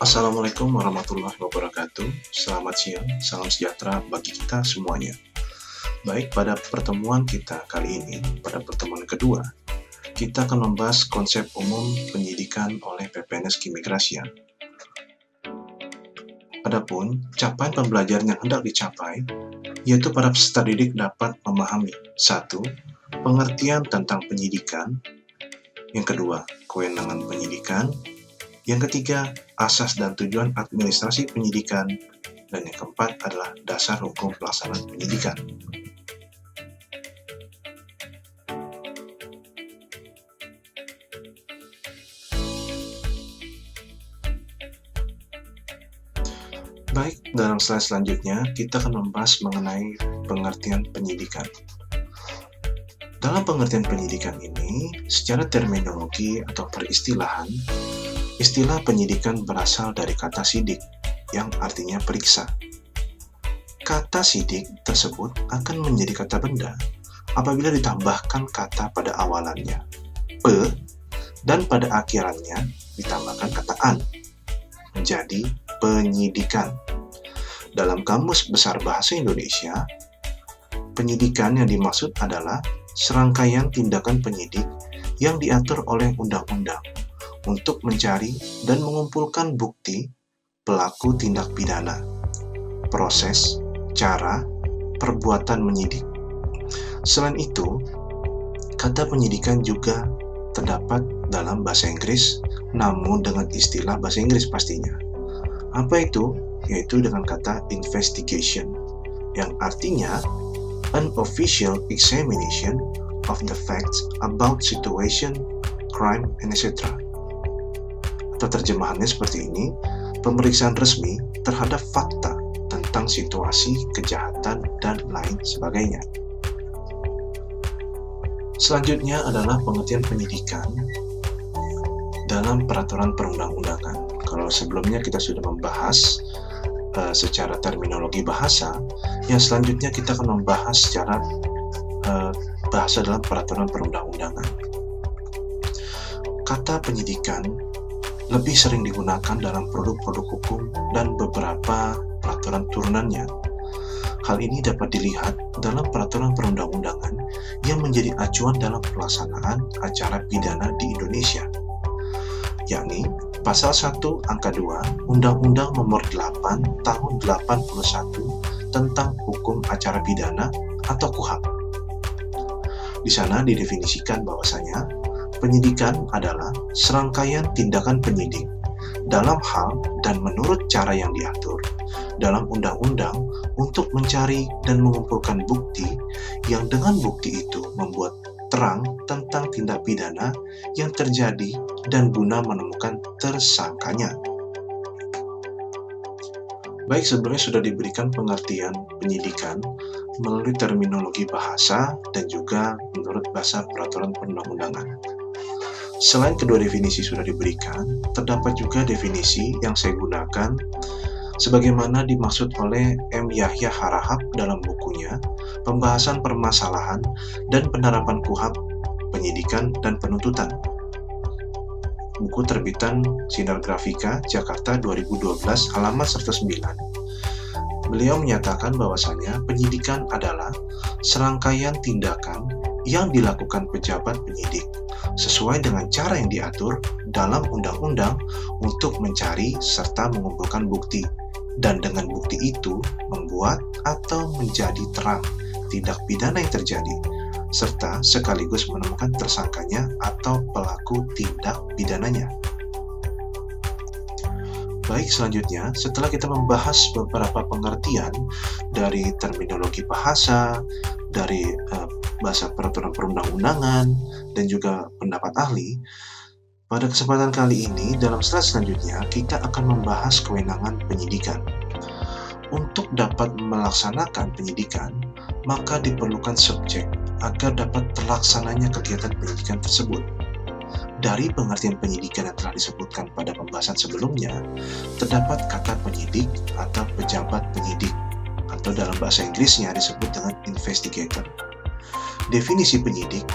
Assalamualaikum warahmatullahi wabarakatuh. Selamat siang, salam sejahtera bagi kita semuanya. Baik, pada pertemuan kita kali ini, pada pertemuan kedua, kita akan membahas konsep umum penyidikan oleh PPNS Keimigrasian. Adapun capaian pembelajaran yang hendak dicapai, yaitu para peserta didik dapat memahami 1. Pengertian tentang penyidikan. Yang kedua, kewenangan penyidikan. Yang ketiga, asas dan tujuan administrasi penyidikan. Dan yang keempat adalah dasar hukum pelaksanaan penyidikan. Baik, dalam slide selanjutnya kita akan membahas mengenai pengertian penyidikan. Dalam pengertian penyidikan ini, secara terminologi atau peristilahan, istilah penyidikan berasal dari kata sidik, yang artinya periksa. Kata sidik tersebut akan menjadi kata benda apabila ditambahkan kata pada awalannya, pe, dan pada akhirannya ditambahkan kata an, menjadi penyidikan. Dalam Kamus Besar Bahasa Indonesia, penyidikan yang dimaksud adalah serangkaian tindakan penyidik yang diatur oleh undang-undang untuk mencari dan mengumpulkan bukti pelaku tindak pidana, proses, cara, perbuatan menyidik. Selain itu, kata penyidikan juga terdapat dalam bahasa Inggris, namun dengan istilah bahasa Inggris pastinya. Apa itu? Yaitu dengan kata investigation, yang artinya an official examination of the facts about situation, crime, etc. Atau terjemahannya seperti ini, pemeriksaan resmi terhadap fakta tentang situasi, kejahatan, dan lain sebagainya. Selanjutnya adalah pengertian penyidikan dalam peraturan perundang-undangan. Kalau sebelumnya kita sudah membahas secara terminologi bahasa, yang selanjutnya kita akan membahas secara bahasa dalam peraturan perundang-undangan. Kata penyidikan lebih sering digunakan dalam produk-produk hukum dan beberapa peraturan turunannya. Hal ini dapat dilihat dalam peraturan perundang-undangan yang menjadi acuan dalam pelaksanaan acara pidana di Indonesia, yakni Pasal 1 Angka 2 Undang-Undang Nomor 8 Tahun 81 tentang Hukum Acara Pidana atau KUHP. Di sana didefinisikan bahwasanya penyidikan adalah serangkaian tindakan penyidik dalam hal dan menurut cara yang diatur dalam undang-undang untuk mencari dan mengumpulkan bukti yang dengan bukti itu membuat terang tentang tindak pidana yang terjadi dan guna menemukan tersangkanya. Baik, sebelumnya sudah diberikan pengertian penyidikan melalui terminologi bahasa dan juga menurut bahasa peraturan perundang-undangan. Selain kedua definisi sudah diberikan, terdapat juga definisi yang saya gunakan sebagaimana dimaksud oleh M. Yahya Harahap dalam bukunya Pembahasan Permasalahan dan Penerapan KUHP, Penyidikan dan Penuntutan. Buku terbitan Sinar Grafika, Jakarta 2012, halaman 109. Beliau menyatakan bahwasanya penyidikan adalah serangkaian tindakan yang dilakukan pejabat penyidik sesuai dengan cara yang diatur dalam undang-undang untuk mencari serta mengumpulkan bukti, dan dengan bukti itu membuat atau menjadi terang tindak pidana yang terjadi, serta sekaligus menemukan tersangkanya atau pelaku tindak pidananya. Baik, selanjutnya setelah kita membahas beberapa pengertian dari terminologi bahasa, dari bahasa peraturan perundang-undangan, dan juga pendapat ahli, pada kesempatan kali ini dalam slide selanjutnya kita akan membahas kewenangan penyidikan. Untuk dapat melaksanakan penyidikan, maka diperlukan subjek agar dapat terlaksananya kegiatan penyidikan tersebut. Dari pengertian penyidikan yang telah disebutkan pada pembahasan sebelumnya, terdapat kata penyidik atau pejabat penyidik, atau dalam bahasa Inggrisnya disebut dengan investigator. Definisi penyidik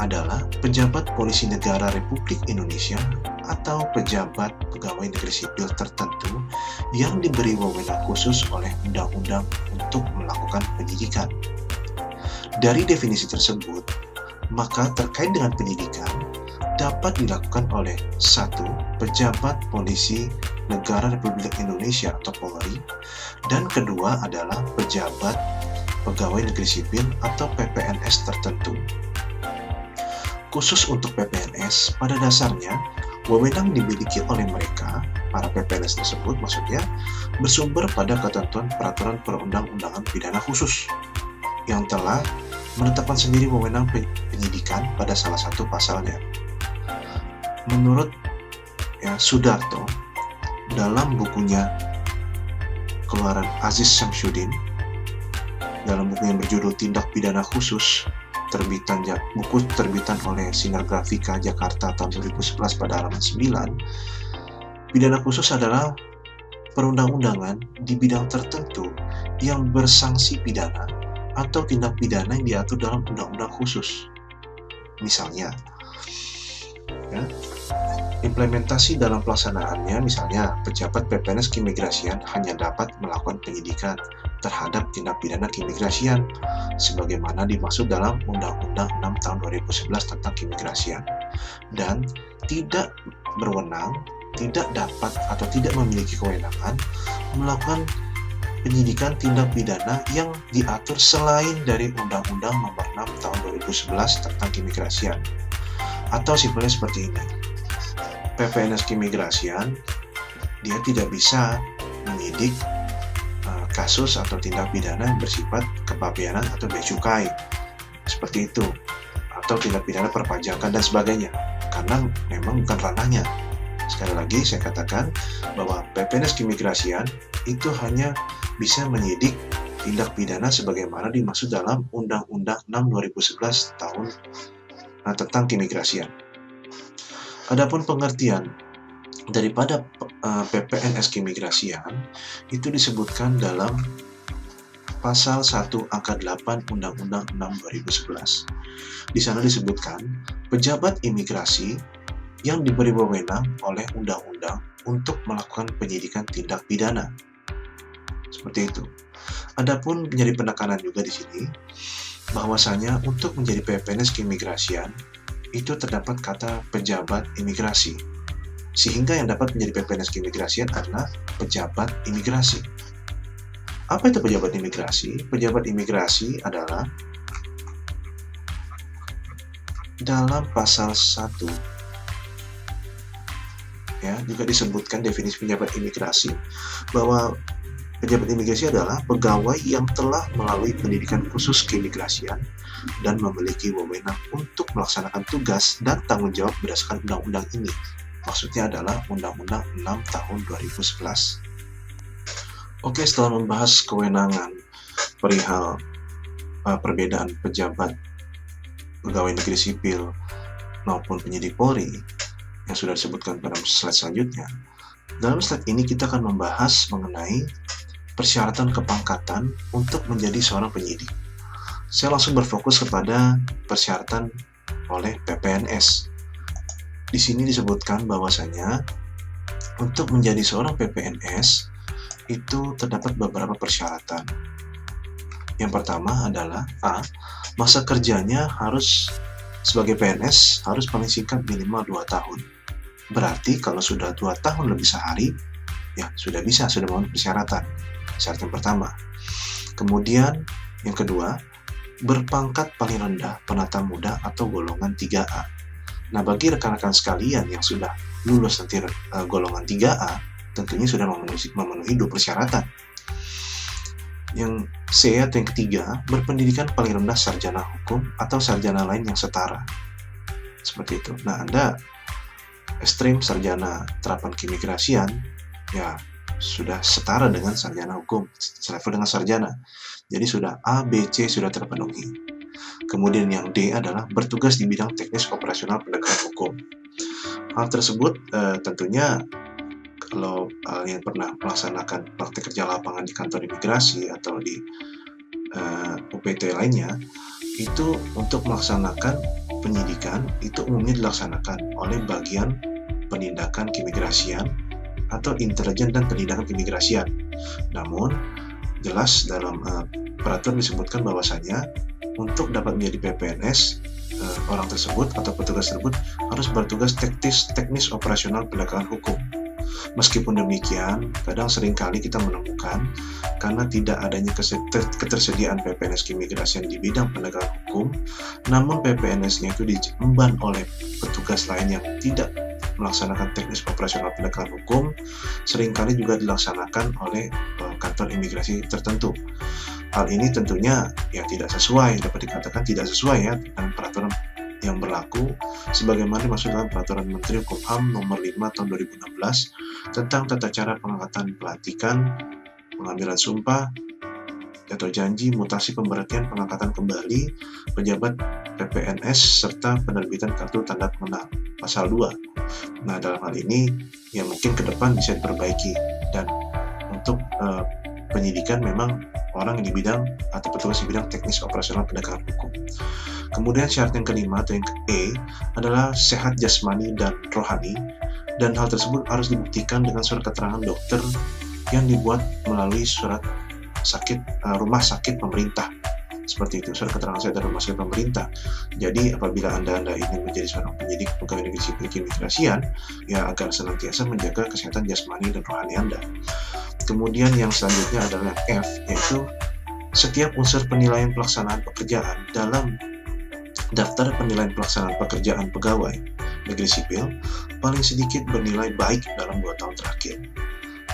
adalah pejabat polisi negara Republik Indonesia atau pejabat pegawai negeri sipil tertentu yang diberi wewenang khusus oleh undang-undang untuk melakukan penyidikan. Dari definisi tersebut, maka terkait dengan penyidikan dapat dilakukan oleh satu pejabat polisi negara Republik Indonesia atau Polri, dan kedua adalah pejabat pegawai negeri sipil atau PPNS tertentu. Khusus untuk PPNS, pada dasarnya wewenang dimiliki oleh mereka, para PPNS tersebut maksudnya, bersumber pada ketentuan peraturan perundang-undangan pidana khusus yang telah menetapkan sendiri wewenang penyidikan pada salah satu pasalnya. Menurut Sudarto, dalam bukunya keluaran Aziz Syamsuddin, dalam buku yang berjudul Tindak Pidana Khusus, buku terbitan oleh Sinar Grafika Jakarta tahun 2011 pada halaman 9, pidana khusus adalah perundang-undangan di bidang tertentu yang bersanksi pidana atau tindak pidana yang diatur dalam undang-undang khusus. Misalnya, implementasi dalam pelaksanaannya, misalnya pejabat PPNS Keimigrasian hanya dapat melakukan penyidikan terhadap tindak pidana keimigrasian sebagaimana dimaksud dalam Undang-Undang 6 tahun 2011 tentang keimigrasian, dan tidak berwenang, tidak dapat atau tidak memiliki kewenangan melakukan penyidikan tindak pidana yang diatur selain dari Undang-Undang Nomor 6 tahun 2011 tentang keimigrasian. Atau simpelnya seperti ini, PPNS Keimigrasian dia tidak bisa menyidik kasus atau tindak pidana yang bersifat kepabeanan atau bea cukai, seperti itu, atau tindak pidana perpajakan dan sebagainya, karena memang bukan ranahnya. Sekali lagi saya katakan bahwa PPNS Keimigrasian itu hanya bisa menyidik tindak pidana sebagaimana dimaksud dalam Undang-Undang 6 2011 tahun tentang keimigrasian. Adapun pengertian daripada PPNS Keimigrasian itu disebutkan dalam pasal 1 angka 8 Undang-Undang 6 2011. Di sana disebutkan pejabat imigrasi yang diberi wewenang oleh undang-undang untuk melakukan penyidikan tindak pidana. Seperti itu. Adapun menjadi penekanan juga di sini bahwasanya untuk menjadi PPNS Keimigrasian itu terdapat kata pejabat imigrasi. Sehingga yang dapat menjadi PPNS Keimigrasian adalah pejabat imigrasi. Apa itu pejabat imigrasi? Pejabat imigrasi adalah dalam pasal 1 juga disebutkan definisi pejabat imigrasi bahwa pejabat imigrasi adalah pegawai yang telah melalui pendidikan khusus keimigrasian dan memiliki wewenang untuk melaksanakan tugas dan tanggung jawab berdasarkan undang-undang ini. Maksudnya adalah Undang-Undang 6 tahun 2011. Oke, setelah membahas kewenangan perihal perbedaan pejabat pegawai negeri sipil maupun penyidik Polri yang sudah disebutkan pada slide selanjutnya, dalam slide ini kita akan membahas mengenai persyaratan kepangkatan untuk menjadi seorang penyidik. Saya langsung berfokus kepada persyaratan oleh PPNS. Di sini disebutkan bahwasanya untuk menjadi seorang PPNS itu terdapat beberapa persyaratan. Yang pertama adalah A. Masa kerjanya harus sebagai PNS harus paling singkat minimal 2 tahun. Berarti kalau sudah 2 tahun lebih sehari, ya sudah memenuhi persyaratan. Syarat yang pertama. Kemudian yang kedua, berpangkat paling rendah penata muda atau golongan 3A. Nah, bagi rekan-rekan sekalian yang sudah lulus nanti golongan 3A, tentunya sudah memenuhi 2 persyaratan. Yang C atau yang ketiga, berpendidikan paling rendah sarjana hukum atau sarjana lain yang setara. Seperti itu. Nah, Anda ekstrim sarjana terapan keimigrasian, ya sudah setara dengan sarjana hukum, selevel dengan sarjana. Jadi sudah A, B, C sudah terpenuhi. Kemudian yang D adalah bertugas di bidang teknis operasional penegakan hukum. Hal tersebut tentunya kalau yang pernah melaksanakan praktek kerja lapangan di kantor imigrasi atau di UPT lainnya, itu untuk melaksanakan penyidikan itu umumnya dilaksanakan oleh bagian penindakan keimigrasian atau intelijen dan penindakan keimigrasian. Namun, jelas dalam peraturan disebutkan bahwasanya untuk dapat menjadi PPNS, orang tersebut atau petugas tersebut harus bertugas teknis operasional penegakan hukum. Meskipun demikian, kadang seringkali kita menemukan karena tidak adanya ketersediaan PPNS keimigrasian di bidang penegakan hukum, namun PPNS-nya itu diemban oleh petugas lain yang tidak melaksanakan teknis operasional penegakan hukum, seringkali juga dilaksanakan oleh kantor imigrasi tertentu. Hal ini tentunya tidak sesuai, dapat dikatakan tidak sesuai dengan peraturan yang berlaku sebagaimana dimaksud dalam Peraturan Menteri Hukum HAM Nomor 5 Tahun 2016 tentang tata cara pengangkatan pelantikan, pengambilan sumpah atau janji, mutasi, pemberhentian, pengangkatan kembali pejabat PPNS serta penerbitan kartu tanda pengenal pasal 2. Nah, dalam hal ini mungkin ke depan bisa diperbaiki, dan untuk penyidikan memang orang di bidang atau petugas di bidang teknis operasional penegakan hukum. Kemudian syarat yang kelima atau yang E adalah sehat jasmani dan rohani, dan hal tersebut harus dibuktikan dengan surat keterangan dokter yang dibuat melalui surat rumah sakit pemerintah. Seperti itu, surat keterangan sehat dari rumah sakit pemerintah. Jadi apabila Anda ingin menjadi seorang penyidik pegawai negeri sipil keimigrasian, agar senantiasa menjaga kesehatan jasmani dan rohani Anda. Kemudian yang selanjutnya adalah F, yaitu setiap unsur penilaian pelaksanaan pekerjaan dalam daftar penilaian pelaksanaan pekerjaan pegawai negeri sipil paling sedikit bernilai baik dalam 2 tahun terakhir.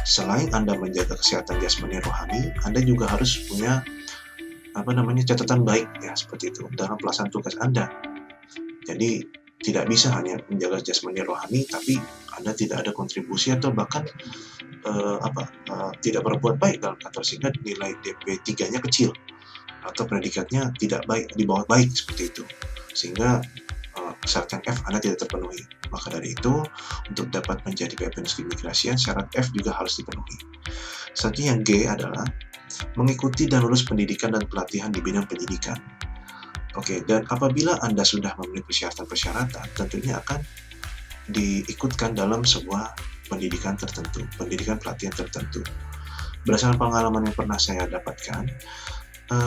Selain Anda menjaga kesehatan jasmani rohani, Anda juga harus punya catatan baik seperti itu dalam pelaksanaan tugas Anda. Jadi tidak bisa hanya menjaga jasmani rohani tapi Anda tidak ada kontribusi atau bahkan tidak berbuat baik dalam kantor, sehingga nilai DP 3-nya kecil atau predikatnya tidak baik, di bawah baik seperti itu, sehingga syarat yang F Anda tidak terpenuhi. Maka dari itu, untuk dapat menjadi PPNS keimigrasian, syarat F juga harus dipenuhi. Selanjutnya yang G adalah mengikuti dan lulus pendidikan dan pelatihan di bidang penyidikan. Oke, dan apabila Anda sudah memenuhi persyaratan-persyaratan, tentunya akan diikutkan dalam sebuah pendidikan tertentu, pendidikan pelatihan tertentu. Berdasarkan pengalaman yang pernah saya dapatkan,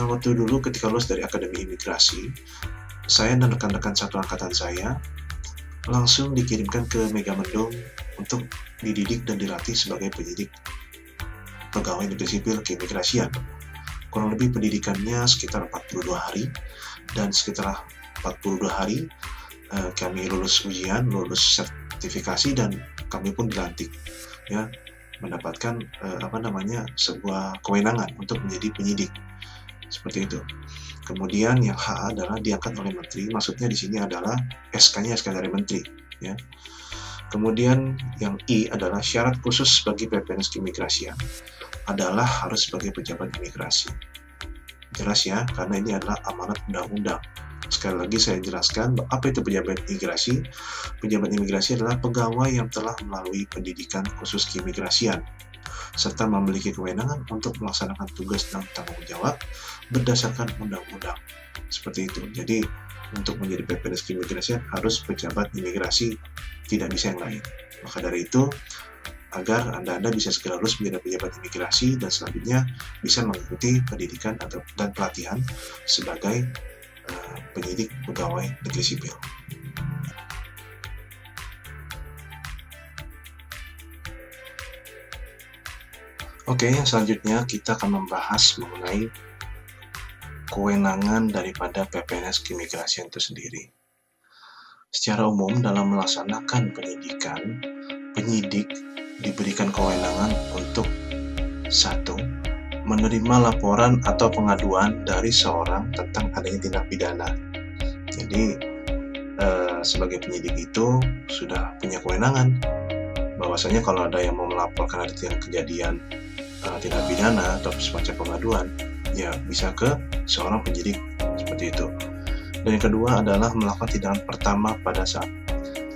waktu dulu ketika lulus dari Akademi Imigrasi, saya dan rekan-rekan satu angkatan saya langsung dikirimkan ke Megamendung untuk dididik dan dilatih sebagai penyidik pegawai negeri sipil keimigrasian. Kurang lebih pendidikannya sekitar 42 hari, dan sekitar 42 hari kami lulus ujian, lulus sertifikasi, dan kami pun dilantik mendapatkan sebuah kewenangan untuk menjadi penyidik seperti itu. Kemudian yang H adalah diangkat oleh menteri, maksudnya di sini adalah SK-nya SK dari menteri Kemudian yang I adalah syarat khusus bagi PPNS keimigrasian adalah harus sebagai pejabat imigrasi. Jelas karena ini adalah amanat undang-undang. Sekali lagi saya jelaskan apa itu pejabat imigrasi. Pejabat imigrasi adalah pegawai yang telah melalui pendidikan khusus keimigrasian serta memiliki kewenangan untuk melaksanakan tugas dan tanggung jawab berdasarkan undang-undang. Seperti itu. Jadi untuk menjadi PPNS keimigrasian harus pejabat imigrasi, tidak bisa yang lain. Maka dari itu, agar Anda bisa segera lulus menjadi pejabat imigrasi dan selanjutnya bisa mengikuti pendidikan dan pelatihan sebagai penyidik pegawai negeri sipil. Oke, selanjutnya kita akan membahas mengenai kewenangan daripada PPNS keimigrasian itu sendiri. Secara umum dalam melaksanakan penyidikan, penyidik diberikan kewenangan untuk 1. Menerima laporan atau pengaduan dari seorang tentang adanya tindak pidana. Jadi sebagai penyidik itu sudah punya kewenangan bahwasanya kalau ada yang mau melaporkan ada kejadian tindak pidana atau semacam pengaduan, bisa ke seorang penyidik seperti itu. Dan yang kedua adalah melakukan tindakan pertama pada saat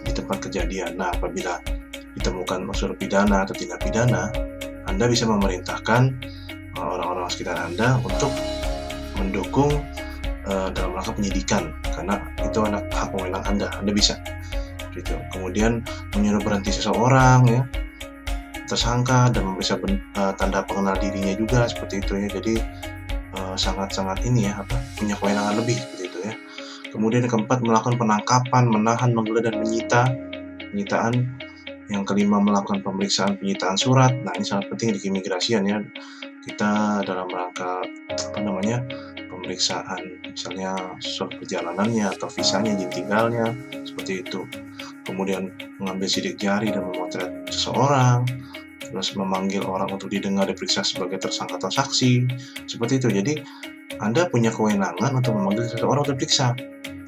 di tempat kejadian. Nah, apabila ditemukan unsur pidana atau tindak pidana, Anda bisa memerintahkan orang-orang sekitar Anda untuk mendukung dalam rangka penyidikan, karena itu hak wewenang Anda bisa. gitu. Kemudian menyuruh berhenti seseorang ya, tersangka, dan memeriksa tanda pengenal dirinya juga seperti itu ya. Jadi sangat-sangat ini ya, punya kewenangan lebih seperti itu ya. Kemudian yang keempat, melakukan penangkapan, menahan, menggeledah, dan penyitaan. Yang kelima, melakukan penyitaan surat. Nah, ini sangat penting di keimigrasian ya. Kita dalam rangka pemeriksaan misalnya surat perjalanannya atau visanya, izin tinggalnya, seperti itu. Kemudian mengambil sidik jari dan memotret seseorang, terus memanggil orang untuk didengar diperiksa sebagai tersangka atau saksi, seperti itu. Jadi Anda punya kewenangan untuk memanggil seseorang untuk diperiksa,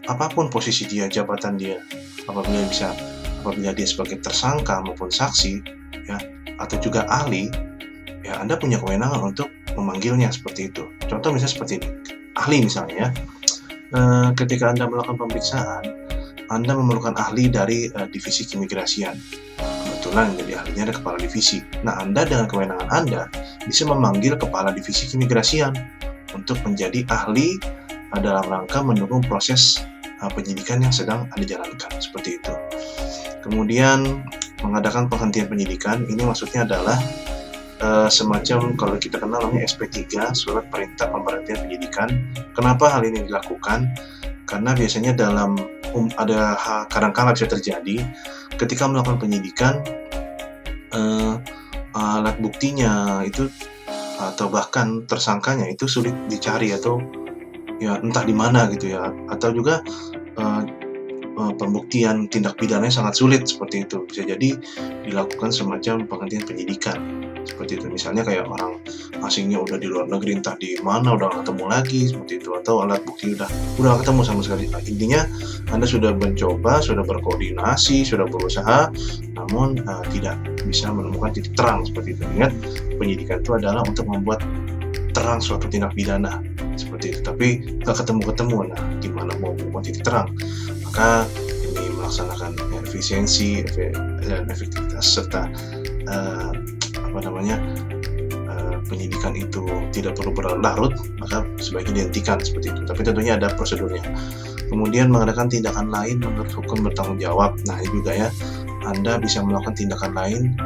apapun posisi dia, jabatan dia, apabila dia sebagai tersangka maupun saksi ya, atau juga ahli ya, Anda punya kewenangan untuk memanggilnya seperti itu. Contoh misalnya seperti ini, ahli misalnya ya, ketika Anda melakukan pemeriksaan, Anda memerlukan ahli dari divisi keimigrasian. Kebetulan jadi ahlinya ada kepala divisi. Nah, Anda dengan kewenangan Anda bisa memanggil kepala divisi keimigrasian untuk menjadi ahli dalam rangka mendukung proses penyidikan yang sedang Anda jalankan, seperti itu. Kemudian mengadakan penghentian penyidikan, ini maksudnya adalah semacam, kalau kita kenal namanya SP3, surat perintah pemberhentian penyidikan. Kenapa hal ini dilakukan? Karena biasanya ada kadang-kala bisa terjadi ketika melakukan penyidikan, alat buktinya itu atau bahkan tersangkanya itu sulit dicari, atau ya entah di mana gitu ya, atau juga pembuktian tindak pidananya sangat sulit, seperti itu. Bisa jadi dilakukan semacam penghentian penyidikan seperti itu. Misalnya kayak orang asingnya udah di luar negeri, entah di mana, udah gak ketemu lagi, seperti itu, atau alat bukti udah gak ketemu sama sekali. Intinya Anda sudah mencoba, sudah berkoordinasi, sudah berusaha, namun tidak bisa menemukan titik terang, seperti itu. Ingat, penyidikan itu adalah untuk membuat terang suatu tindak pidana, seperti itu, tapi gak ketemu. Nah, gimana mau membuat titik terang? Maka ini melaksanakan efisiensi dan efektivitas serta penyidikan itu tidak perlu berlarut, maka sebaiknya dihentikan, seperti itu. Tapi tentunya ada prosedurnya. Kemudian mengadakan tindakan lain menurut hukum bertanggung jawab. Nah, ini juga ya, Anda bisa melakukan tindakan lain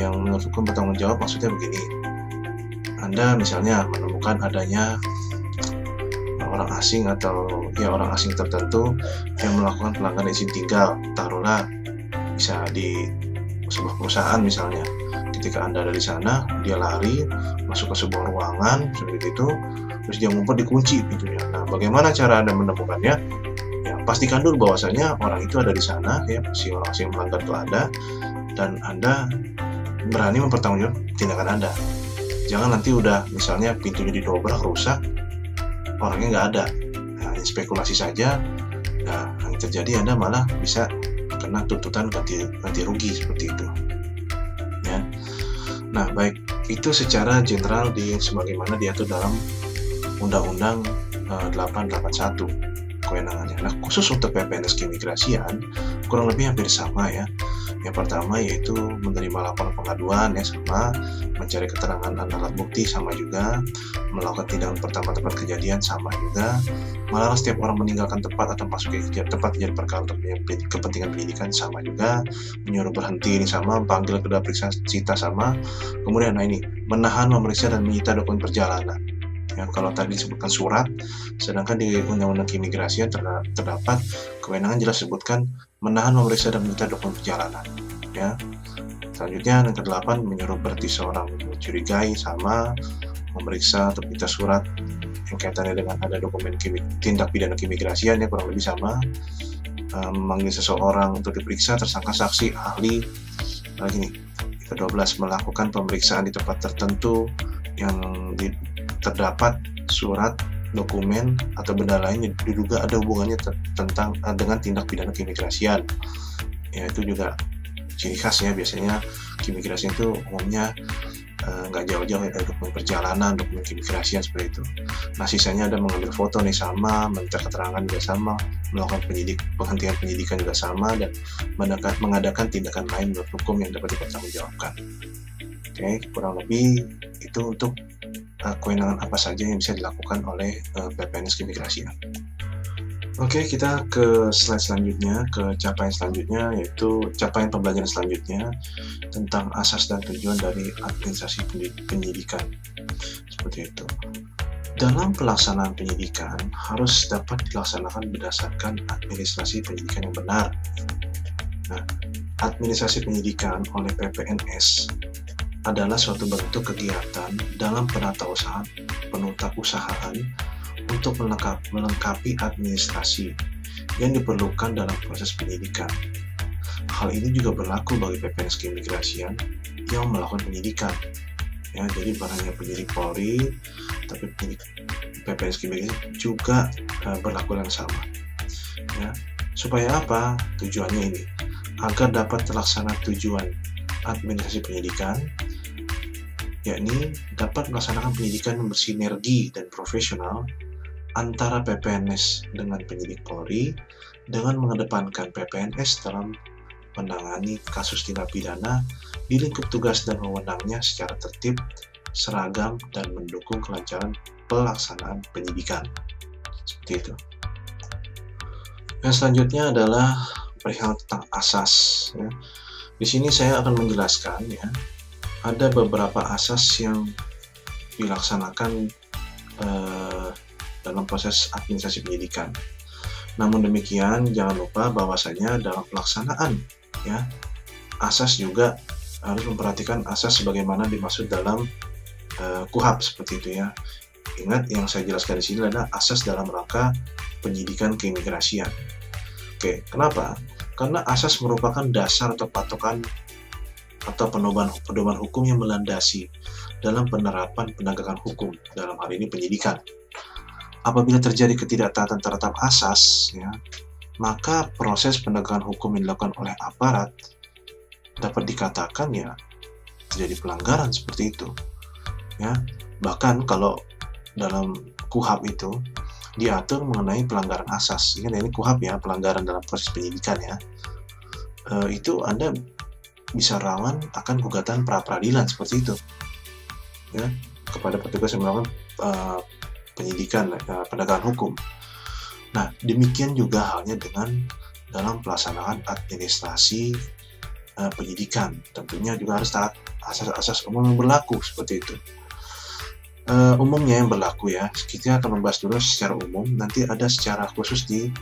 yang menurut hukum bertanggung jawab. Maksudnya begini, Anda misalnya menemukan adanya orang asing atau ya orang asing tertentu yang melakukan pelanggaran izin tinggal, taruhlah bisa di sebuah perusahaan misalnya. Ketika Anda ada di sana, dia lari masuk ke sebuah ruangan seperti itu, terus dia ngumpet, dikunci pintunya. Nah, bagaimana cara Anda menemukannya? Ya, pastikan dulu bahwasanya orang itu ada di sana, ya, si orang asing melanggar itu ada, dan Anda berani mempertanggungjawabkan tindakan Anda. Jangan nanti udah misalnya pintunya didobrak, rusak, orangnya nggak ada. Nah, ini spekulasi saja. Nah, yang terjadi Anda malah bisa kena tuntutan ganti rugi, seperti itu. Ya. Nah, baik, itu secara general sebagaimana diatur dalam Undang-Undang 881 kewenangannya. Nah, khusus untuk PPNS keimigrasian kurang lebih hampir sama ya. Yang pertama yaitu menerima laporan pengaduan ya, sama mencari keterangan dan alat bukti, sama juga melakukan tindakan pertama tempat kejadian, sama juga melarang setiap orang meninggalkan tempat atau masuk ke tempat kejadian perkara untuk kepentingan penyidikan, sama juga menyuruh berhenti, ini sama, panggil kedua periksa cita, sama. Kemudian ini menahan, memeriksa, dan menyita dokumen perjalanan. Ya, kalau tadi disebutkan surat, sedangkan di Undang-Undang Keimigrasian terdapat kewenangan jelas sebutkan menahan, memeriksa, dan menyita dokumen perjalanan. Ya. Selanjutnya yang ke-8, menyuruh berhenti seorang mencurigai, sama memeriksa atau minta surat yang kaitannya dengan ada dokumen tindak pidana keimigrasian, ya kurang lebih sama. Memanggil seseorang untuk diperiksa, tersangka, saksi, ahli. Lagi nih, ke-12, melakukan pemeriksaan di tempat tertentu yang terdapat surat, dokumen, atau benda lain yang diduga ada hubungannya dengan tindak pidana keimigrasian. Ya, itu juga ciri khas ya, biasanya keimigrasian itu umumnya nggak jauh-jauh dari dokumen perjalanan, dokumen keimigrasian, seperti itu. Nah, sisanya ada mengambil foto nih, sama, meminta keterangan juga sama, melakukan penghentian penyidikan juga sama, dan mengadakan tindakan lain menurut hukum yang dapat dipertanggungjawabkan. Oke, kurang lebih itu untuk kewenangan apa saja yang bisa dilakukan oleh PPNS keimigrasian. Oke, kita ke slide selanjutnya, ke capaian selanjutnya, yaitu capaian pembelajaran selanjutnya tentang asas dan tujuan dari administrasi pendidikan. Seperti itu. Dalam pelaksanaan pendidikan harus dapat dilaksanakan berdasarkan administrasi pendidikan yang benar. Nah, administrasi pendidikan oleh PPNS adalah suatu bentuk kegiatan dalam penatausahaan untuk melengkapi administrasi yang diperlukan dalam proses pendidikan. Hal ini juga berlaku bagi PPNS Keimigrasian yang melakukan pendidikan. Ya, jadi bukan hanya penyidik Polri, tapi penyidik PPNS Keimigrasian juga berlaku yang sama. Ya, supaya apa? Tujuannya ini agar dapat terlaksana tujuan administrasi pendidikan, yakni dapat melaksanakan pendidikan yang bersinergi dan profesional antara PPNS dengan penyidik Polri dengan mengedepankan PPNS dalam menangani kasus tindak pidana di lingkup tugas dan wewenangnya secara tertib, seragam, dan mendukung kelancaran pelaksanaan penyidikan. Seperti itu. Yang selanjutnya adalah perihal tentang asas. Ya. Di sini saya akan menjelaskan, ya, ada beberapa asas yang dilaksanakan dalam proses administrasi pendidikan. Namun demikian, jangan lupa bahwasanya dalam pelaksanaan, ya, asas juga harus memperhatikan asas sebagaimana dimaksud dalam KUHP seperti itu, ya. Ingat yang saya jelaskan di sini adalah asas dalam rangka pendidikan keimigrasian. Oke, kenapa? Karena asas merupakan dasar atau patokan atau pedoman hukum yang melandasi dalam penerapan penegakan hukum, dalam hal ini penyidikan. Apabila terjadi ketidaktaatan terhadap asas, ya, maka proses penegakan hukum yang dilakukan oleh aparat dapat dikatakan, ya, terjadi pelanggaran seperti itu. Ya, bahkan kalau dalam KUHP itu diatur mengenai pelanggaran asas. Ingat ini KUHP, ya, pelanggaran dalam proses penyidikan, ya. Itu Anda bisa rawan akan gugatan pra-peradilan seperti itu, ya, kepada petugas yang melakukan penyidikan, penegakan hukum. Nah, demikian juga halnya dengan dalam pelaksanaan administrasi penyidikan. Tentunya juga harus taat asas-asas umum yang berlaku seperti itu. Umumnya yang berlaku, ya, kita akan membahas dulu secara umum, nanti ada secara khusus di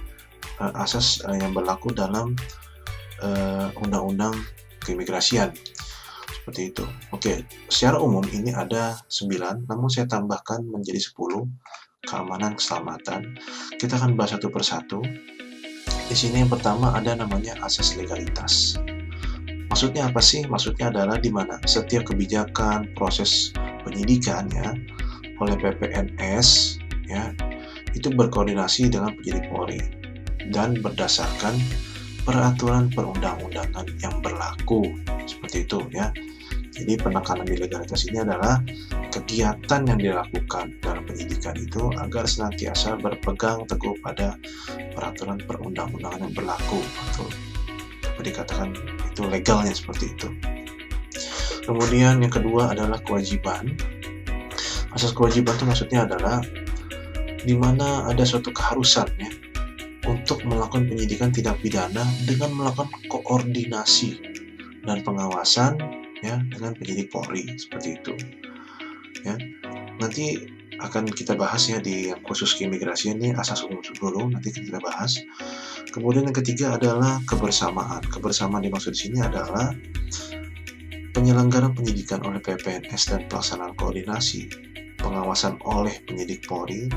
asas yang berlaku dalam Undang-Undang Keimigrasian. Seperti itu. Oke, secara umum ini ada 9, namun saya tambahkan menjadi 10. Keamanan, keselamatan. Kita akan bahas satu persatu. Di sini yang pertama ada namanya asas legalitas. Maksudnya apa sih? Maksudnya adalah di mana setiap kebijakan proses penyidikan, ya, oleh PPNS, ya, itu berkoordinasi dengan penyidik Polri dan berdasarkan peraturan perundang-undangan yang berlaku. Seperti itu, ya. Jadi penekanan di legalitas ini adalah kegiatan yang dilakukan dalam penyidikan itu agar senantiasa berpegang teguh pada peraturan perundang-undangan yang berlaku. Atau dikatakan itu legalnya seperti itu. Kemudian yang kedua adalah kewajiban. Asas kewajiban itu maksudnya adalah di mana ada suatu keharusan, ya, untuk melakukan penyidikan tindak pidana dengan melakukan koordinasi dan pengawasan, ya, dengan penyidik Polri seperti itu, ya. Nanti akan kita bahas, ya, di yang khusus keimigrasian ini asas umum dulu, nanti kita bahas. Kemudian yang ketiga adalah kebersamaan. Kebersamaan dimaksud di sini adalah penyelenggaraan penyidikan oleh PPNS dan pelaksanaan koordinasi pengawasan oleh penyidik Polri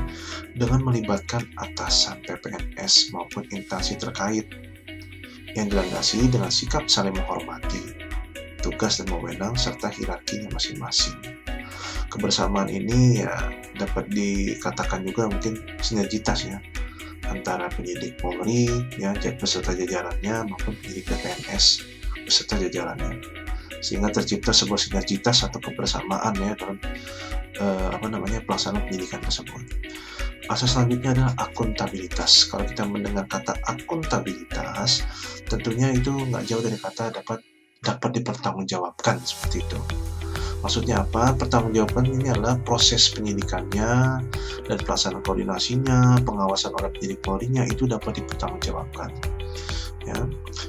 dengan melibatkan atasan PPNS maupun instansi terkait yang dilandasi dengan sikap saling menghormati tugas dan wewenang serta hierarkinya masing-masing. Kebersamaan ini, ya, dapat dikatakan juga mungkin sinergitas, ya, antara penyidik Polri, ya, beserta jajarannya maupun penyidik PPNS beserta jajarannya, sehingga tercipta sebuah sinergitas atau kebersamaan, ya, dalam pelaksanaan penyidikan tersebut. Asas selanjutnya adalah akuntabilitas. Kalau kita mendengar kata akuntabilitas, tentunya itu nggak jauh dari kata dapat dipertanggungjawabkan seperti itu. Maksudnya apa? Pertanggungjawaban ini adalah proses penyidikannya dan pelaksanaan koordinasinya, pengawasan oleh penyidik Polri-nya itu dapat dipertanggungjawabkan. Ya.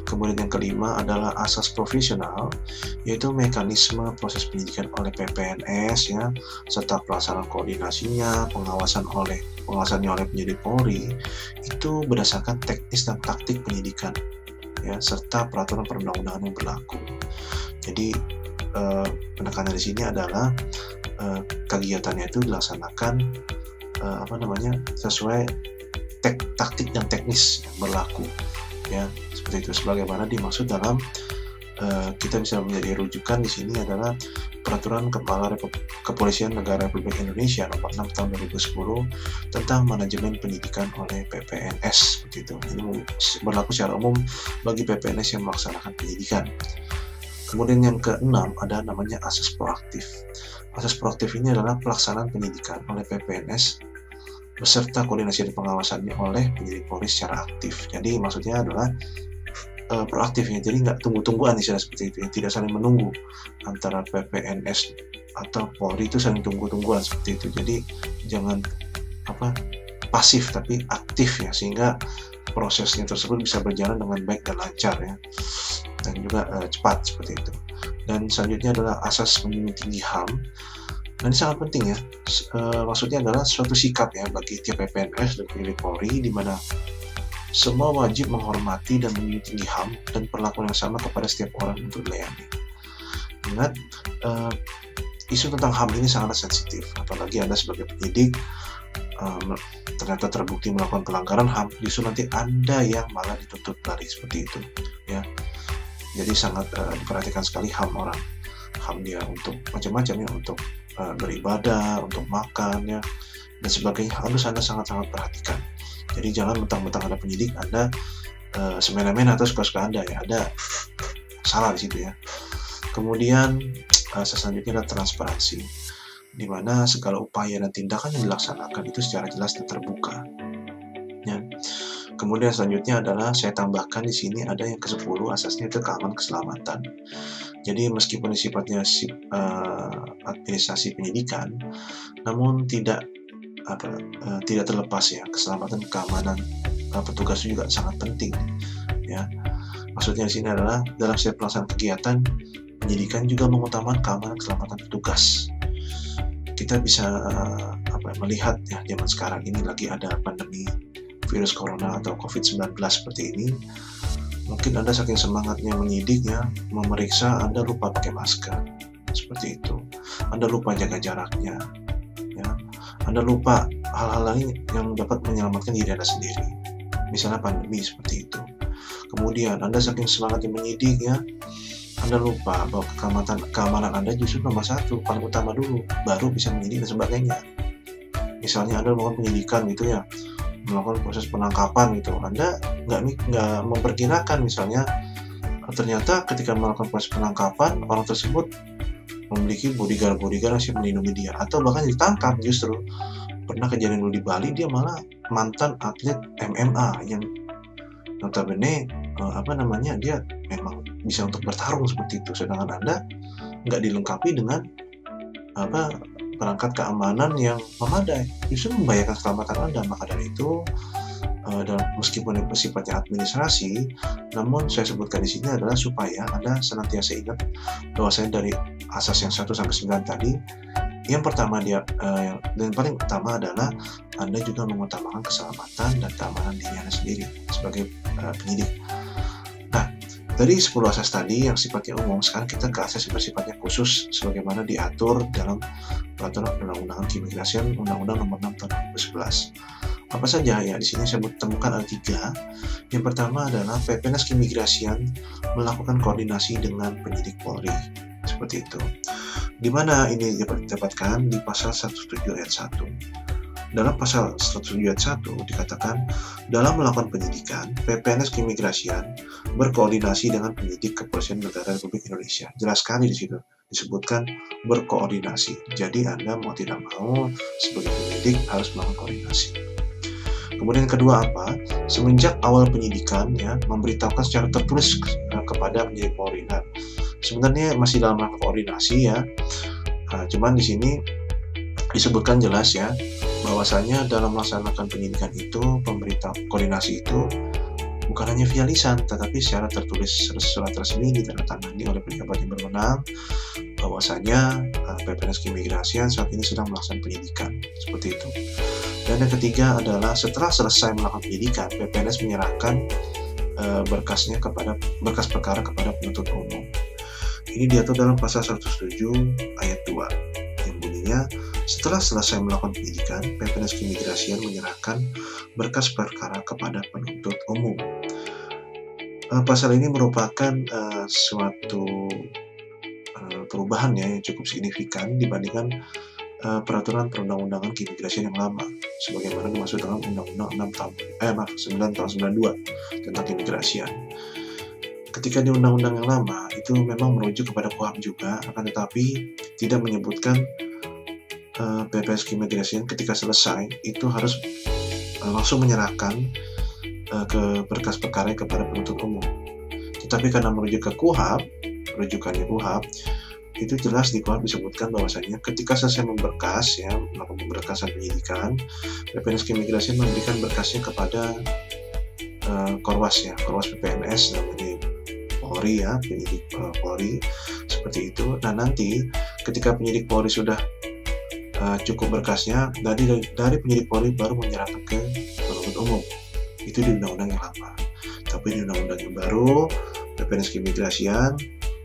Kemudian yang kelima adalah asas profesional, yaitu mekanisme proses penyidikan oleh PPNS ya, serta pelaksanaan koordinasinya, pengawasannya oleh penyidik Polri itu berdasarkan teknis dan taktik penyidikan ya, serta peraturan perundang-undangan yang berlaku. Jadi penekanan di sini adalah kegiatannya itu dilaksanakan sesuai taktik dan teknis yang berlaku ya, seperti itu. Sebagaimana dimaksud dalam kita bisa menjadi rujukan di sini adalah Peraturan Kepala Kepolisian Negara Republik Indonesia Nomor 6 Tahun 2010 tentang manajemen penyidikan oleh PPNS, seperti itu. Ini berlaku secara umum bagi PPNS yang melaksanakan penyidikan. Kemudian yang keenam ada namanya asas proaktif. Asas proaktif ini adalah pelaksanaan penyidikan oleh PPNS beserta koordinasi dan pengawasannya oleh penyidik Polri secara aktif. Jadi maksudnya adalah proaktif ya, jadi nggak tunggu-tungguan istilah seperti itu ya, tidak saling menunggu antara PPNS atau Polri itu saling tunggu-tungguan seperti itu. Jadi jangan pasif tapi aktif ya, sehingga prosesnya tersebut bisa berjalan dengan baik dan lancar ya, dan juga cepat seperti itu. Dan selanjutnya adalah asas menjunjung tinggi HAM. Nah, ini sangat penting ya, maksudnya adalah suatu sikap ya bagi tiap PPNS dan penyidik Polri di mana semua wajib menghormati dan menjunjung tinggi HAM dan perlakuan yang sama kepada setiap orang untuk dilayani. Ingat, isu tentang HAM ini sangat sensitif, apalagi Anda sebagai penyidik ternyata terbukti melakukan pelanggaran HAM, justru nanti Anda yang malah dituntut balik seperti itu ya. Jadi sangat diperhatikan sekali HAM orang. HAM dia untuk macam-macam ya, untuk beribadah, untuk makan ya, dan sebagainya, harus Anda sangat-sangat perhatikan. Jadi jangan mentang-mentang Anda penyidik, Anda semena-mena atau suka-suka Anda ya, ada salah di situ ya. Kemudian selanjutnya adalah transparansi, di mana segala upaya dan tindakan yang dilaksanakan itu secara jelas dan terbuka. Ya. Kemudian selanjutnya adalah saya tambahkan di sini ada yang ke-10, asasnya itu keamanan keselamatan. Jadi meskipun sifatnya administrasi penyidikan, namun tidak terlepas ya, keselamatan keamanan petugas juga sangat penting ya. Maksudnya di sini adalah dalam setiap pelaksanaan kegiatan penyidikan juga mengutamakan keamanan keselamatan petugas. Kita bisa melihat ya, zaman sekarang ini lagi ada pandemi virus corona atau COVID-19 seperti ini. Mungkin Anda saking semangatnya menyidik ya, memeriksa, Anda lupa pakai masker seperti itu. Anda lupa jaga jaraknya ya. Anda lupa hal-hal lain yang dapat menyelamatkan diri Anda sendiri, misalnya pandemi seperti itu. Kemudian Anda saking semangatnya menyidik ya, Anda lupa bahwa keamanan Anda justru nomor 1, paling utama dulu, baru bisa menyidik dan sebagainya. Misalnya Anda melakukan penyidikan gitu ya, melakukan proses penangkapan gitu, Anda nggak memperkirakan misalnya ternyata ketika melakukan proses penangkapan orang tersebut memiliki bodyguard yang siap melindungi dia, atau bahkan ditangkap. Justru pernah kejadian dulu di Bali, dia malah mantan atlet MMA yang notabene dia memang bisa untuk bertarung seperti itu, sedangkan Anda nggak dilengkapi dengan perangkat keamanan yang memadai, justru membahayakan keselamatan Anda. Maka dari itu, dan meskipun sifatnya administrasi, namun saya sebutkan di sini adalah supaya Anda senantiasa ingat bahwasanya dari asas yang 1 sampai 9 tadi, yang pertama dan paling utama adalah Anda juga mengutamakan keselamatan dan keamanan diri Anda sendiri sebagai penyidik. Nah, dari 10 asas tadi yang sifatnya umum, sekarang kita ke asas yang bersifatnya khusus sebagaimana diatur dalam Peraturan Perundang-undangan Keimigrasian Undang-Undang Nomor 6 Tahun 2011. Apa saja ya? Di sini saya temukan ada 3. Yang pertama adalah PPNS Keimigrasian melakukan koordinasi dengan penyidik Polri, seperti itu. Di mana ini didapatkan di pasal 107 ayat 1. Dalam pasal 107 ayat 1 dikatakan, dalam melakukan penyidikan, PPNS Keimigrasian berkoordinasi dengan penyidik Kepolisian Negara Republik Indonesia. Jelas sekali di situ disebutkan berkoordinasi. Jadi Anda mau tidak mau sebagai penyidik harus melakukan koordinasi. Kemudian kedua apa? Semenjak awal penyidikan ya, memberitahukan secara tertulis kepada penyidik Polri. Nah, sebenarnya masih dalam rangka koordinasi ya. Cuman di sini disebutkan jelas ya, bahwasanya dalam melaksanakan penyidikan itu, pemberitahuan koordinasi itu bukan hanya via lisan, tetapi secara tertulis surat resmi ditandatangani oleh pejabat yang berwenang bahwasanya PPNS Keimigrasian saat ini sedang melaksanakan penyidikan, seperti itu. Dan yang ketiga adalah setelah selesai melakukan penyidikan, PPNS menyerahkan berkas perkara kepada penuntut umum. Ini diatur dalam pasal 107 ayat 2 yang bunyinya, setelah selesai melakukan penyidikan, PPNS Keimigrasian menyerahkan berkas perkara kepada penuntut umum. Pasal ini merupakan suatu perubahan ya yang cukup signifikan dibandingkan peraturan perundang-undangan keimigrasian yang lama, sebagaimana dimaksud dalam Undang-Undang 9 tahun 92 tentang keimigrasian. Ketika di undang-undang yang lama itu memang merujuk kepada KUHP juga, akan tetapi tidak menyebutkan PPNS Keimigrasian ketika selesai itu harus langsung menyerahkan ke berkas perkara kepada penuntut umum. Tetapi karena merujuk ke KUHP, rujukannya KUHP, itu jelas di KUHP disebutkan bahwasanya ketika selesai memberkas ya, melakukan pemberkasan penyidikan, PPNS Keimigrasian memberikan berkasnya kepada Korwas ya, Korwas PPNS namanya Polri ya, penyidik Polri, seperti itu. Nah nanti ketika penyidik Polri sudah cukup berkasnya, dari penyidik Polri baru menyerahkan ke penuntut umum. Itu di undang-undang yang lama. Tapi di undang-undang yang baru, PPNS Keimigrasian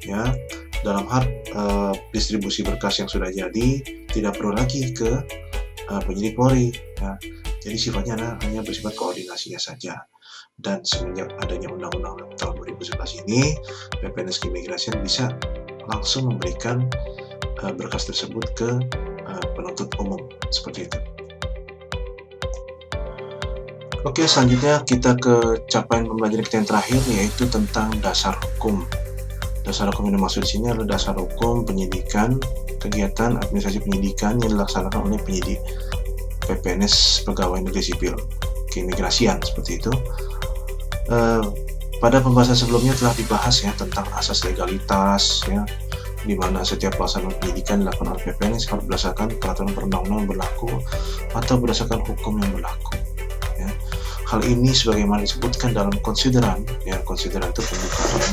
ya, dalam hal distribusi berkas yang sudah jadi tidak perlu lagi ke penyidik Polri ya. Jadi sifatnya hanya bersifat koordinasinya saja. Dan semenjak adanya undang-undang tahun 2011 ini, PPNS Keimigrasian bisa langsung memberikan berkas tersebut ke penuntut umum, seperti itu. Oke, selanjutnya kita ke capaian pembelajaran kita yang terakhir, yaitu tentang dasar hukum. Dasar hukum yang dimaksud di sini adalah dasar hukum penyidikan, kegiatan administrasi penyidikan yang dilaksanakan oleh penyidik PPNS Pegawai Negeri Sipil Keimigrasian, seperti itu. Pada pembahasan sebelumnya telah dibahas ya tentang asas legalitas ya, di mana setiap pelaksanaan penyidikan dilakukan oleh PPNS harus berdasarkan peraturan perundang-undangan yang berlaku atau berdasarkan hukum yang berlaku. Ya. Hal ini sebagaimana disebutkan dalam konsideran, ya konsideran itu pembukaan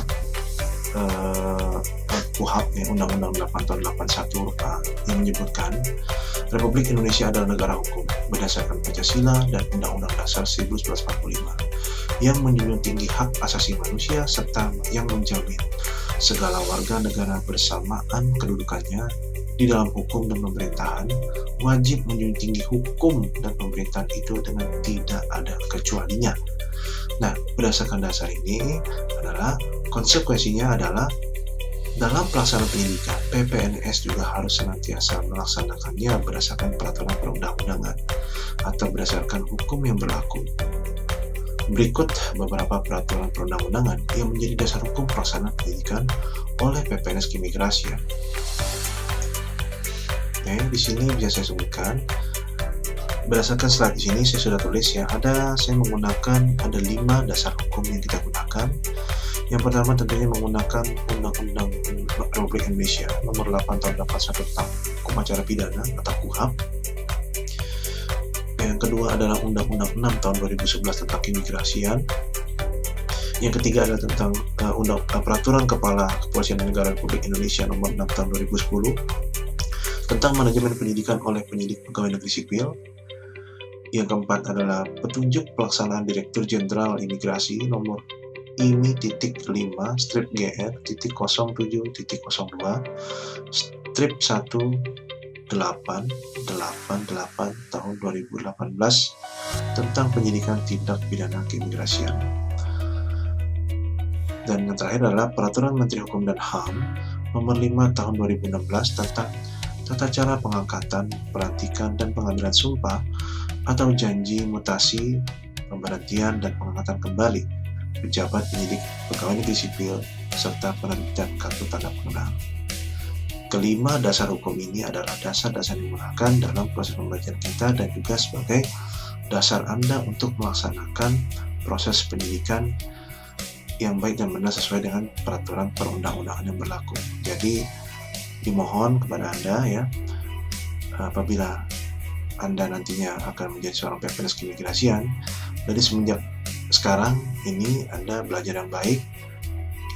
KUHP ya, Undang-Undang 8 tahun 81 yang menyebutkan Republik Indonesia adalah negara hukum berdasarkan Pancasila dan Undang-Undang Dasar 1945 yang menjunjung tinggi hak asasi manusia serta yang menjamin segala warga negara bersamaan kedudukannya di dalam hukum dan pemerintahan, wajib menjunjung tinggi hukum dan pemerintahan itu dengan tidak ada kecualinya. Nah, berdasarkan dasar ini adalah konsekuensinya adalah dalam pelaksanaan penyidikan, PPNS juga harus senantiasa melaksanakannya berdasarkan peraturan perundang-undangan atau berdasarkan hukum yang berlaku. Berikut beberapa peraturan perundang-undangan yang menjadi dasar hukum pelaksanaan penyidikan oleh PPNS Keimigrasian. Oke, di sini bisa saya sebutkan. Berdasarkan slide di sini saya sudah tulis ya, saya menggunakan ada 5 dasar hukum yang kita gunakan. Yang pertama tentunya menggunakan Undang-Undang Republik Indonesia Nomor 8 Tahun 81 tentang Hukum Acara Pidana atau KUHP. Yang kedua adalah Undang-Undang 6 Tahun 2011 tentang Keimigrasian. Yang ketiga adalah tentang Peraturan Kepala Kepolisian Negara Republik Indonesia Nomor 6 Tahun 2010 tentang manajemen penyidikan oleh penyidik pegawai negeri sipil. Yang keempat adalah Petunjuk Pelaksanaan Direktur Jenderal Imigrasi Nomor IMI-0-GR-07-08-1888 tahun 2018 tentang penyidikan tindak pidana keimigrasian. Dan yang terakhir adalah Peraturan Menteri Hukum dan HAM Nomor 5 tahun 2016 tentang tata cara pengangkatan, pelantikan, dan pengambilan sumpah atau janji mutasi, pemberhentian, dan pengangkatan kembali pejabat penyidik pegawai negeri sipil serta penerbitan kartu tanda pengenal. Kelima dasar hukum ini adalah dasar-dasar yang digunakan dalam proses pembelajaran kita dan juga sebagai dasar Anda untuk melaksanakan proses penyidikan yang baik dan benar sesuai dengan peraturan perundang-undangan yang berlaku. Jadi dimohon kepada Anda ya, apabila Anda nantinya akan menjadi seorang PPNS Keimigrasian, dari semenjak sekarang ini Anda belajar yang baik.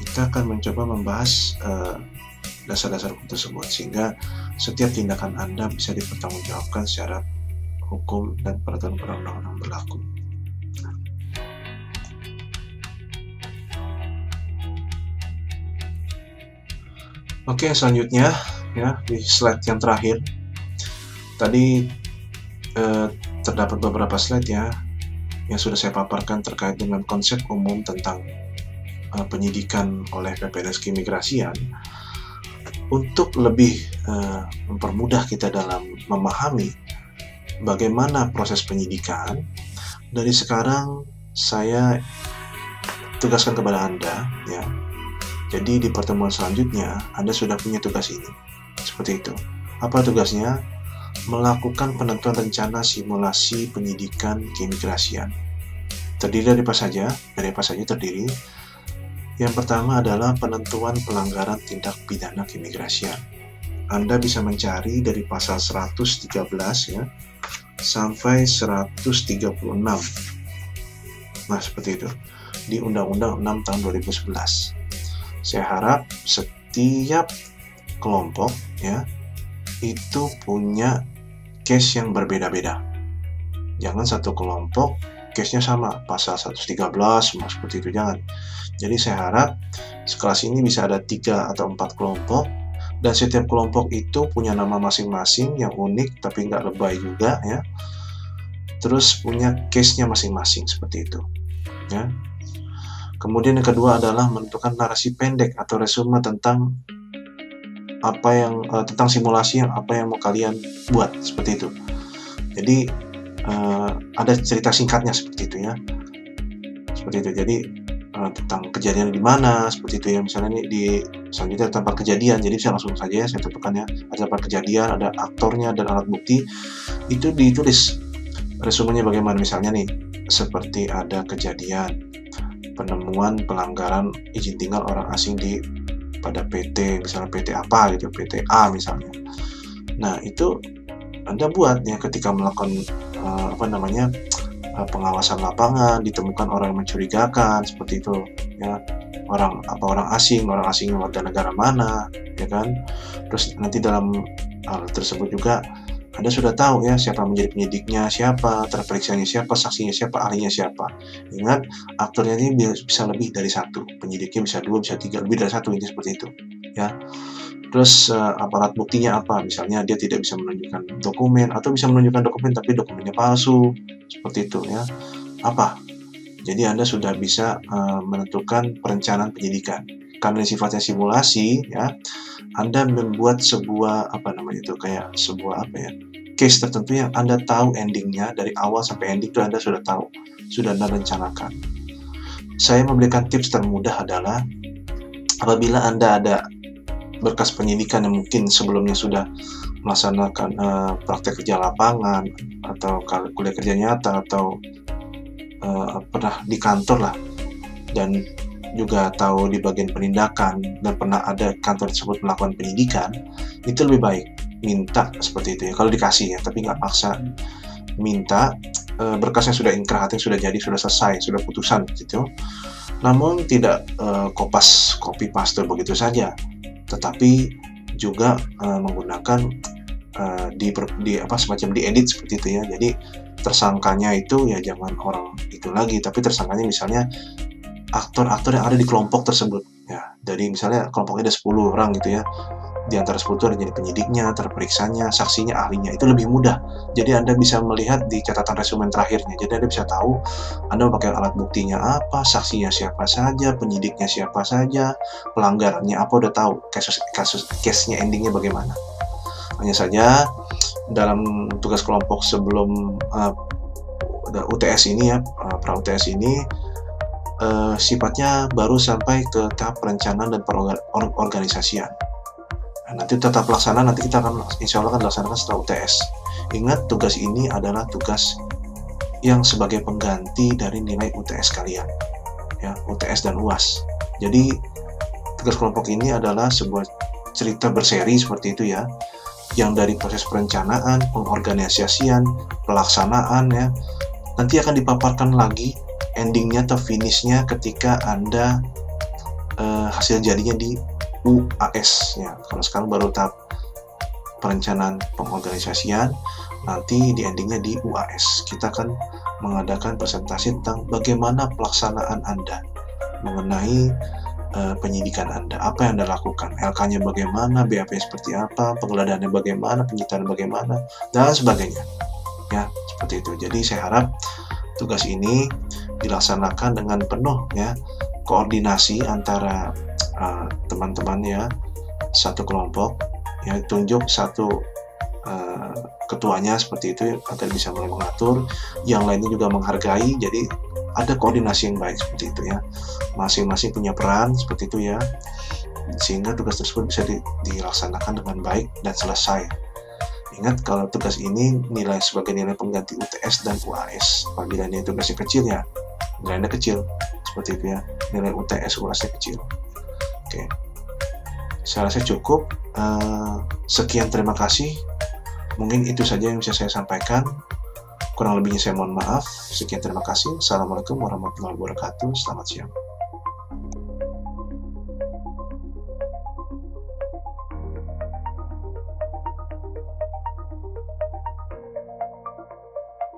Kita akan mencoba membahas dasar-dasar hukum tersebut, sehingga setiap tindakan Anda bisa dipertanggungjawabkan secara hukum dan peraturan perundang-undangan berlaku. Oke, selanjutnya ya, di slide yang terakhir tadi terdapat beberapa slide ya yang sudah saya paparkan terkait dengan konsep umum tentang penyidikan oleh PPNS Keimigrasian. Untuk lebih mempermudah kita dalam memahami bagaimana proses penyidikan, dari sekarang saya tugaskan kepada Anda ya. Jadi di pertemuan selanjutnya Anda sudah punya tugas ini. Seperti itu. Apa tugasnya? Melakukan penentuan rencana simulasi penyidikan keimigrasian. Terdiri dari apa saja? Dari apa saja terdiri? Yang pertama adalah penentuan pelanggaran tindak pidana keimigrasian. Anda bisa mencari dari pasal 113 ya sampai 136. Nah, seperti itu. Di Undang-Undang 6 tahun 2011. Saya harap setiap kelompok ya itu punya case yang berbeda-beda. Jangan satu kelompok case-nya sama, pasal 113 semua seperti itu, jangan. Jadi saya harap sekelas ini bisa ada 3 atau 4 kelompok, dan setiap kelompok itu punya nama masing-masing yang unik tapi nggak lebay juga ya. Terus punya case-nya masing-masing seperti itu ya. Kemudian yang kedua adalah menentukan narasi pendek atau resume tentang tentang simulasi apa yang mau kalian buat, seperti itu. Jadi ada cerita singkatnya seperti itu ya. Seperti itu. Jadi tentang kejadian di mana, seperti itu ya. Misalnya ini selanjutnya tempat kejadian, jadi bisa langsung saja saya tentukan ya. Ada tempat kejadian, ada aktornya dan alat bukti. Itu ditulis resumenya bagaimana, misalnya nih seperti ada kejadian penemuan pelanggaran izin tinggal orang asing pada PT, misalnya PT apa gitu, PT A misalnya. Nah, itu Anda buat ya ketika melakukan pengawasan lapangan, ditemukan orang yang mencurigakan seperti itu ya. Orang asing warga negara mana ya kan. Terus nanti dalam hal tersebut juga Anda sudah tahu ya siapa menjadi penyidiknya, siapa, terperiksanya siapa, saksinya siapa, ahlinya siapa. Ingat, aktornya ini bisa lebih dari satu, penyidiknya bisa 2, bisa 3, lebih dari satu, ini seperti itu ya. Terus aparat buktinya apa, misalnya dia tidak bisa menunjukkan dokumen atau bisa menunjukkan dokumen tapi dokumennya palsu, seperti itu ya. Apa? Jadi Anda sudah bisa menentukan perencanaan penyidikan. Karena sifatnya simulasi ya, Anda membuat sebuah case tertentu yang Anda tahu endingnya dari awal sampai ending itu Anda sudah tahu, sudah Anda rencanakan. Saya memberikan tips termudah adalah apabila Anda ada berkas penyidikan yang mungkin sebelumnya sudah melaksanakan praktek kerja lapangan atau kuliah kerja nyata atau pernah di kantor lah, dan juga tahu di bagian penindakan dan pernah ada kantor tersebut melakukan penyidikan, itu lebih baik minta seperti itu ya, kalau dikasih ya, tapi nggak paksa. Minta berkasnya sudah inkrah, sudah jadi, sudah selesai, sudah putusan gitu. Namun tidak copy paste begitu saja, tetapi juga menggunakan semacam diedit seperti itu ya. Jadi tersangkanya itu ya jangan orang itu lagi, tapi tersangkanya misalnya aktor-aktor yang ada di kelompok tersebut ya. Jadi misalnya kelompoknya ada 10 orang gitu ya, di antara 10 itu ada jadi penyidiknya, terperiksanya, saksinya, ahlinya. Itu lebih mudah. Jadi Anda bisa melihat di catatan resumen terakhirnya. Jadi Anda bisa tahu Anda memakai alat buktinya apa, saksinya siapa saja, penyidiknya siapa saja, pelanggarannya apa, udah tahu case-nya, endingnya bagaimana. Hanya saja dalam tugas kelompok sebelum UTS ini ya, pra UTS ini sifatnya baru sampai ke tahap perencanaan dan perorganisasian. Nanti tata pelaksana nanti kita akan insya Allah akan dilaksanakan setelah UTS. Ingat, tugas ini adalah tugas yang sebagai pengganti dari nilai UTS kalian ya, UTS dan UAS. Jadi tugas kelompok ini adalah sebuah cerita berseri seperti itu ya, yang dari proses perencanaan, pengorganisasian, pelaksanaan ya, nanti akan dipaparkan lagi endingnya atau finishnya ketika Anda hasil jadinya di UAS ya. Kalau sekarang baru tahap perencanaan pengorganisasian, nanti di endingnya di UAS. Kita akan mengadakan presentasi tentang bagaimana pelaksanaan Anda mengenai penyidikan Anda, apa yang Anda lakukan, LK-nya bagaimana, BAP seperti apa, penggeledahannya bagaimana, penyitaan bagaimana, dan sebagainya. Ya, seperti itu. Jadi saya harap tugas ini dilaksanakan dengan penuh ya, koordinasi antara teman-teman ya, satu kelompok ya, tunjuk satu ketuanya seperti itu agar bisa mulai mengatur, yang lainnya juga menghargai, jadi ada koordinasi yang baik seperti itu ya, masing-masing punya peran seperti itu ya, sehingga tugas tersebut bisa dilaksanakan dengan baik dan selesai. Ingat, kalau tugas ini nilai sebagai nilai pengganti UTS dan UAS. Apabila nilai tugasnya kecil ya nilainya kecil seperti itu ya, nilai UTS UAS-nya kecil. Oke, saya rasa cukup. Sekian, terima kasih. Mungkin itu saja yang bisa saya sampaikan. Kurang lebihnya saya mohon maaf. Sekian, terima kasih. Assalamualaikum warahmatullahi wabarakatuh. Selamat siang.